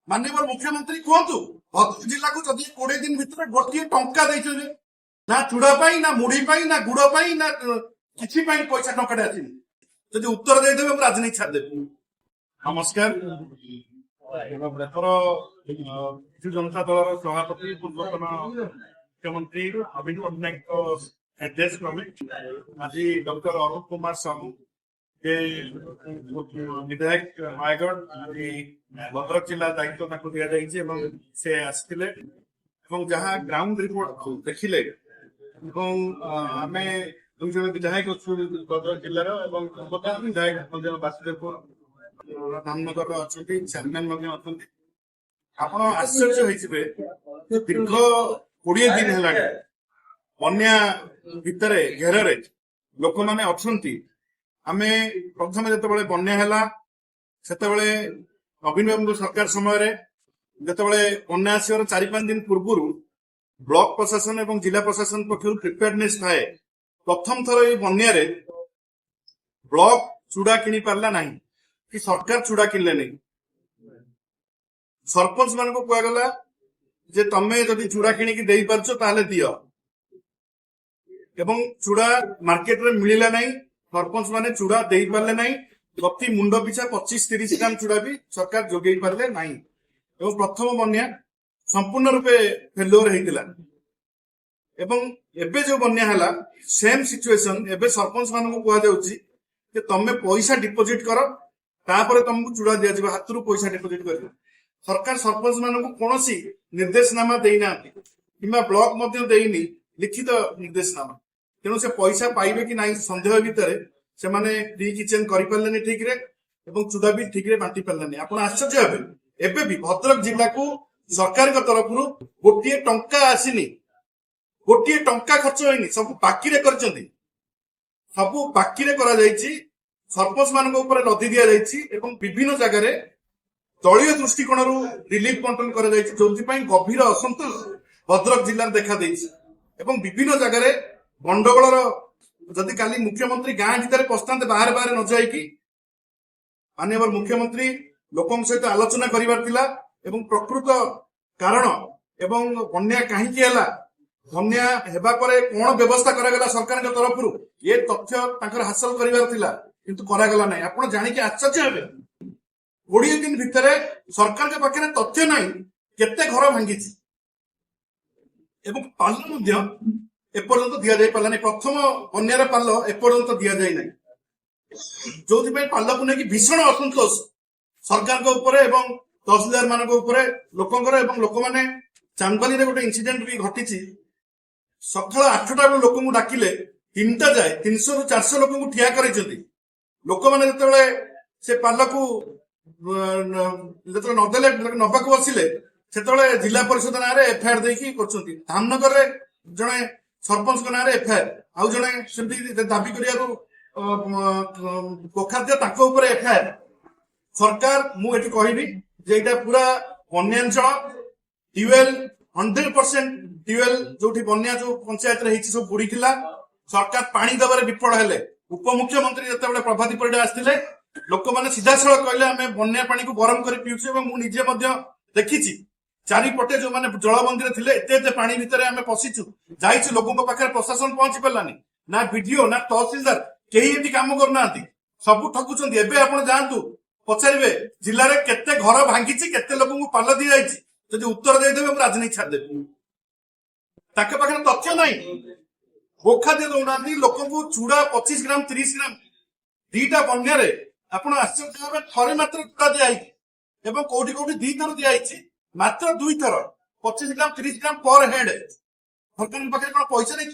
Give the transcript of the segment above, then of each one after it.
माननीय मुख्यमंत्री कहतु भद्रक जिला को जदि 20 दिन भितर गोटे टंका देते ना चूड़ा पाई ना मुढ़ी पाई ना गुड़ पाई ना किसी पैसा टंका आसनी जदि उत्तर देदेवे राजनीति छाड़देवी। नमस्कार। विजु जनता दल सभापति पूर्वतन मुख्यमंत्री नवीन पट्टनायक निर्देश क्रमे आज डॉक्टर अरुण कुमार साहू के विधायक नयगढ़ भद्रक जिला दायित्व दि जाइए से आसते जहाँ ग्राउंड रिपोर्ट देखिले आम दुई जन विधायक अच्छु भद्रक जिलार पूर्वतन विधायक बासुदेवपुर धामनगर अच्छा चेयरमैन आप आश्चर्य होते दीर्घ 20 दिन है बन्या भितर घेर लोक मैंने अच्छा आम प्रथम जो बन्या है से नवीन बाबू सरकार समय जो बन्या आसवर 4-5 दिन पूर्व ब्लॉक प्रशासन और जिला प्रशासन पक्ष प्रिपेयरनेस थाए प्रथम थर ये बन्या ब्लॉक चूड़ा किणी पार्ला ना कि सरकार चूड़ा किणले नहीं सरपंच मान को कहगला जे तमे जदि चूड़ा किणिकी दे पारछ ताले दियो एवं चूड़ा मार्केट रे मिलिला नहीं सरपंच माने चूड़ा दे पारले नहीं प्रति मुंड पिछा 25-30 ग्राम चूड़ा भी सरकार जोगई पारले नहीं एवं प्रथम बन्या संपूर्ण रूपे फेल्योर हेतिला एवं एबे जो बन्या हला सेम सिचुएशन एबे सरपंच मान को कहा जाउची कि तमे पैसा डिपोजिट करो तापर तुमको चूड़ा दिया जाए हाथ रू पैसा डिपोजिट कर सरकार सरपंच मान को कौन निर्देशनामा देना कि ब्लॉक देनी लिखित निर्देशनामा तेणु से पैसा पाइबे कि ना सन्देह भितर से माने फ्री किचेन करें ठीक रे एवं चूड़ा भी ठीक रे बांटी पारे आप आश्चर्य हे एबे भी भद्रक जिला को सरकार तरफ गोटे टंका आसीनी गोटे टंका खर्च होनी सब बाकी रे करचंदी सब बाकी रे करा जायछि सरपंच मान लदी दि जायछि एवं विभिन्न जगह दलीय दृष्टिकोण रिलीफ बंटन कर जो गभीर असंतोष भद्रक जिले देखा एवं विभिन्न जगह गंडगोल जदि काली मुख्यमंत्री गाँ भितर पशा बाहर बाहर न जाइकी माननीय मुख्यमंत्री लोकों सहित आलोचना करिवार प्रकृत कारण एवं बन्या कहीं बन्या हेबा परे कौन व्यवस्था करागला सरकार तरफ ये तथ्य हासिल करिवार किंतु करागला नहीं आपण जानिके आश्चर्य हेबे 20 दिन भितर सरकार के पाखे तथ्य नहीं केते घर भांगी एवं पाल एपर्यंत दि जाई पाला नहीं प्रथम बन्यार पाल एपर्यंत दि जाई नहीं जो पाल को लेकिन भीषण असंतोष सरकार के ऊपर एवं तहसीलदार मान लोकंर एवं लोक मैंने चांदबाली गोटे इनसीडेंट भी घटी सकाल 8टा बेलू लोक डाकिले 3टा जाए 300 ରୁ 400 लोक ठिया कर लोक मैंने जो से पाल को जो नदेले नवा बसिले से जिला परिषद ना एफआईआर देकी धामनगर जड़े सरपंच ना एफआईआर आउ जड़े सेमती दाबी कर पोखाद्य एफआईआर सरकार मुझे कहबी जे एटा पूरा बन्यांचल ट्यूबवेल 100% ट्यूबवेल जो बन्या जो पंचायत रे सब बुड़ी सरकार पानी दबार विफल हेले उपमुख्यमंत्री जो प्रभाती परिडा आसते लोक मैंने सीधा सड़क कहले आम बन्या पानी को गरम कर पीछे मुझे देखी चारिपटे जो मैंने जलबंदी थे एत पानी भितर आम पशिचु जाइए लोकों पाखे प्रशासन पहुंची पारानी ना बीडीओ ना तहसीलदार कहीं काम करना सब ठकुंट एवं आप जातु पचारे जिले में केते घर भांगी केते लोक पाल दी जाइए जदि उत्तर देदेवे राजनीति छाड़देवी ताके पाखे तथ्य नहीं गोखाद्य दौना लोक चूड़ा 25 ग्राम 30 ग्राम 2टा बन्या आप आश्चर्य भाव थे मात्र चूड़ा दिखाई कौटी कौटी 2 थर दिखाई मात्र 2 थर 25 ग्राम 30 ग्राम पर हेड सरकार पाखे कौन पैसा नहीं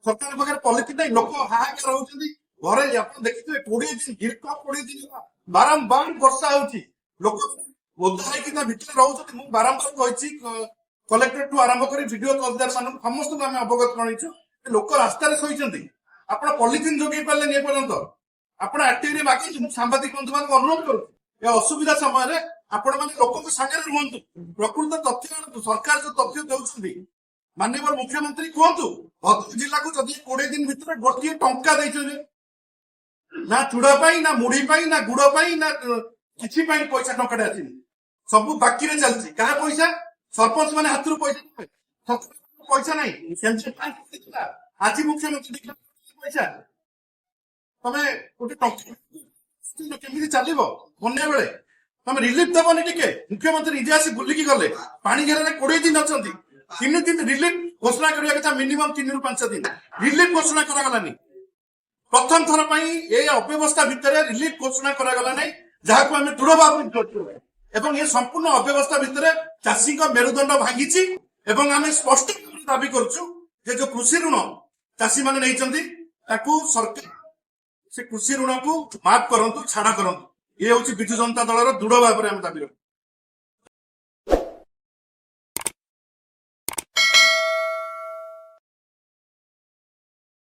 सरकार पाखे पॉलिसी नहीं लोक हाहाकार होती घरे आप देखिए 20 दिन दीर्घ 20 दिन बारंबार वर्षा होती लोक ओदा भितर रोच बारंबार कही कलेक्टर ठू आरंभ कर वीडियो तहसीलदार मान समस्त आम अवगत करूँ लोक रास्तार शोचती आप पॉलिथिन जोगे पारे एपर्यंत आप आरटीआई मागे सांबादिक बंधु मान अनुरोध करूँ असुविधा समय आपण मैंने लोक सागर रुहतु प्रकृत तथ्य सरकार जो तथ्य दे माननीय मुख्यमंत्री कहतु भद्रक जिला को जदि 20 दिन भितर गोटे टंका देते ना चूड़ा पाई ना मुढ़ी पाई ना गुड़ पाई ना किसी पैसा टंका आसनी ସବୁ ବାକିରେ ଚାଲିଛି କାହା ପଇସା ସରପଞ୍ଚ ମାନେ ହାତରୁ ପଇସା ନେବେ ପଇସା ନାହିଁ ସେଣ୍ଟ୍ରାଲ ବ୍ୟାଙ୍କ ଦେଇଥିଲା ଆଜି ମୁଖ୍ୟମନ୍ତ୍ରୀ ଦେଖିଲା ପଇସା ତମେ ଗୋଟେ ଟଙ୍କା କେମିତି ଚାଲିବ ବନ୍ୟା ବେଳେ ତମେ ରିଲିଫ ଦବନି ଟିକେ ମୁଖ୍ୟମନ୍ତ୍ରୀ ନିଜେ ଆସି ବୁଲିକି ଗଲେ ପାଣି ଘେରରେ 20 ଦିନ ଅଛନ୍ତି 3 ଦିନ ରିଲିଫ ଘୋଷଣା କରିବା କଥା ମିନିମମ୍ 3 ରୁ 5 ଦିନ ରିଲିଫ ଘୋଷଣା କରାଗଲାନି ପ୍ରଥମ ଥର ପାଇଁ ଏ ଅବ୍ୟବସ୍ଥା ଭିତରେ ରିଲିଫ ଘୋଷଣା କରାଗଲା ନାହିଁ ଯାହାକୁ ଆମେ ଦୃଢ ଭାବରେ ବିରୋଧ କରୁ ଏବଂ ଏ ସମ୍ପୂର୍ଣ୍ଣ ଅବ୍ୟବସ୍ଥା ଭିତରେ ଚାଷୀଙ୍କ ମେରୁଦଣ୍ଡ ଭାଙ୍ଗିଛି ଏବଂ ଆମେ ସ୍ପଷ୍ଟ ଭାବରେ ଦାବି କରୁଛୁ ଯେ ଯୋଉ କୃଷି ଋଣ ଚାଷୀ ମାନେ ନେଇଛନ୍ତି ତାକୁ ସରକାର ସେ କୃଷି ଋଣକୁ ମାଫ କରନ୍ତୁ ଛାଡ କରନ୍ତୁ ଇଏ ହଉଛି ବିଜୁ ଜନତା ଦଳର ଦୃଢ ଭାବରେ ଆମେ ଦାବି ରଖୁ